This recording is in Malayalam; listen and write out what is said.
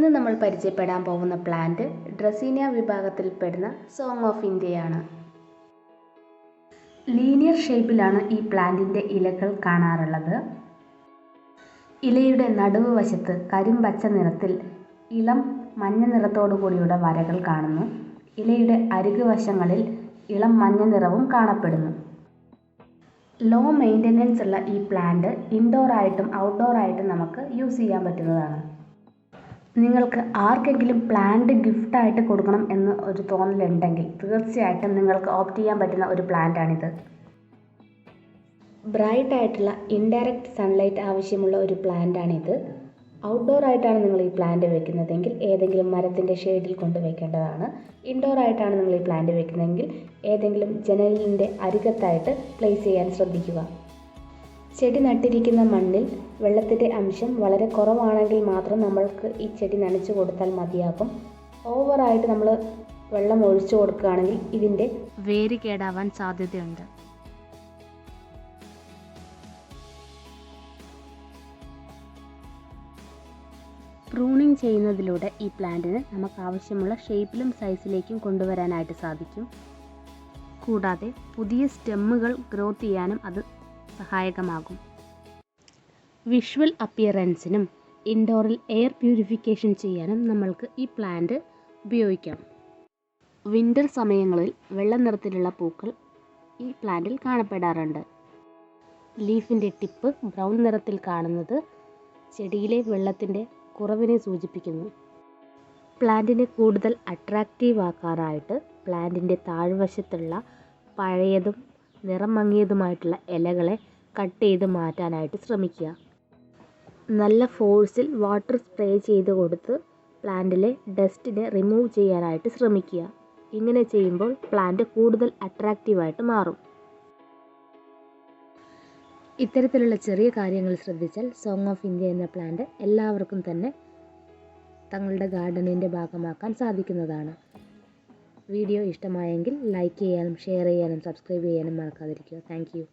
ഇന്ന് നമ്മൾ പരിചയപ്പെടാൻ പോകുന്ന പ്ലാന്റ് ഡ്രസീനിയ വിഭാഗത്തിൽപ്പെടുന്ന സോങ് ഓഫ് ഇന്ത്യയാണ്. ലീനിയർ ഷേപ്പിലാണ് ഈ പ്ലാന്റിൻ്റെ ഇലകൾ കാണാറുള്ളത്. ഇലയുടെ നടുവ് വശത്ത് കരിമ്പച്ച നിറത്തിൽ ഇളം മഞ്ഞ നിറത്തോടു കൂടിയുള്ള വരകൾ കാണുന്നു. ഇലയുടെ അരികു വശങ്ങളിൽ ഇളം മഞ്ഞ നിറവും കാണപ്പെടുന്നു. ലോ മെയിൻ്റനൻസ് ഉള്ള ഈ പ്ലാന്റ് ഇൻഡോർ ആയിട്ടും ഔട്ട്ഡോർ ആയിട്ടും നമുക്ക് യൂസ് ചെയ്യാൻ പറ്റുന്നതാണ്. നിങ്ങൾക്ക് ആർക്കെങ്കിലും പ്ലാന്റ് ഗിഫ്റ്റായിട്ട് കൊടുക്കണം എന്ന് ഒരു തോന്നലുണ്ടെങ്കിൽ തീർച്ചയായിട്ടും നിങ്ങൾക്ക് ഓപ്റ്റ് ചെയ്യാൻ പറ്റുന്ന ഒരു പ്ലാന്റാണിത്. ബ്രൈറ്റ് ആയിട്ടുള്ള ഇൻഡയറക്റ്റ് സൺലൈറ്റ് ആവശ്യമുള്ള ഒരു പ്ലാന്റാണിത്. ഔട്ട്ഡോർ ആയിട്ടാണ് നിങ്ങൾ ഈ പ്ലാന്റ് വെക്കുന്നതെങ്കിൽ ഏതെങ്കിലും മരത്തിൻ്റെ ഷെയ്ഡിൽ കൊണ്ട് വെക്കേണ്ടതാണ്. ഇൻഡോർ ആയിട്ടാണ് നിങ്ങൾ ഈ പ്ലാന്റ് വെക്കുന്നതെങ്കിൽ ഏതെങ്കിലും ജനലിൻ്റെ അരികത്തായിട്ട് പ്ലേസ് ചെയ്യാൻ ശ്രദ്ധിക്കുക. ചെടി നട്ടിരിക്കുന്ന മണ്ണിൽ വെള്ളത്തിൻ്റെ അംശം വളരെ കുറവാണെങ്കിൽ മാത്രം നമ്മൾക്ക് ഈ ചെടി നനച്ചു കൊടുത്താൽ മതിയാകും. ഓവറായിട്ട് നമ്മൾ വെള്ളം ഒഴിച്ചു കൊടുക്കുകയാണെങ്കിൽ ഇതിൻ്റെ വേര് കേടാവാൻ സാധ്യതയുണ്ട്. പ്രൂണിങ് ചെയ്യുന്നതിലൂടെ ഈ പ്ലാന്റിന് നമുക്ക് ആവശ്യമുള്ള ഷേപ്പിലും സൈസിലേക്കും കൊണ്ടുവരാനായിട്ട് സാധിക്കും. കൂടാതെ പുതിയ സ്റ്റെമ്മുകൾ ഗ്രോത്ത് ചെയ്യാനും അത് സഹായകമാകും. വിഷ്വൽ അപ്പിയറൻസിനും ഇൻഡോറിൽ എയർ പ്യൂരിഫിക്കേഷൻ ചെയ്യാനും നമ്മൾക്ക് ഈ പ്ലാന്റ് ഉപയോഗിക്കാം. വിൻ്റർ സമയങ്ങളിൽ വെള്ള നിറത്തിലുള്ള പൂക്കൾ ഈ പ്ലാന്റിൽ കാണപ്പെടാറുണ്ട്. ലീഫിൻ്റെ ടിപ്പ് ബ്രൗൺ നിറത്തിൽ കാണുന്നത് ചെടിയിലെ വെള്ളത്തിൻ്റെ കുറവിനെ സൂചിപ്പിക്കുന്നു. പ്ലാന്റിനെ കൂടുതൽ അട്രാക്റ്റീവ് ആക്കാനായിട്ട് പ്ലാന്റിൻ്റെ താഴ്വശത്തുള്ള പഴയതും നിറം മങ്ങിയതുമായിട്ടുള്ള ഇലകളെ കട്ട് ചെയ്ത് മാറ്റാനായിട്ട് ശ്രമിക്കുക. നല്ല ഫോഴ്സിൽ വാട്ടർ സ്പ്രേ ചെയ്ത് കൊടുത്ത് പ്ലാന്റിലെ ഡസ്റ്റിനെ റിമൂവ് ചെയ്യാനായിട്ട് ശ്രമിക്കുക. ഇങ്ങനെ ചെയ്യുമ്പോൾ പ്ലാന്റ് കൂടുതൽ അട്രാക്റ്റീവായിട്ട് മാറും. ഇത്തരത്തിലുള്ള ചെറിയ കാര്യങ്ങൾ ശ്രദ്ധിച്ചാൽ സോങ് ഓഫ് ഇന്ത്യ എന്ന പ്ലാന്റ് എല്ലാവർക്കും തന്നെ തങ്ങളുടെ ഗാർഡനിൻ്റെ ഭാഗമാക്കാൻ സാധിക്കുന്നതാണ്. വീഡിയോ ഇഷ്ടമായെങ്കിൽ ലൈക്ക് ചെയ്യാനും ഷെയർ ചെയ്യാനും സബ്സ്ക്രൈബ് ചെയ്യാനും മറക്കാതിരിക്കുക. Thank you.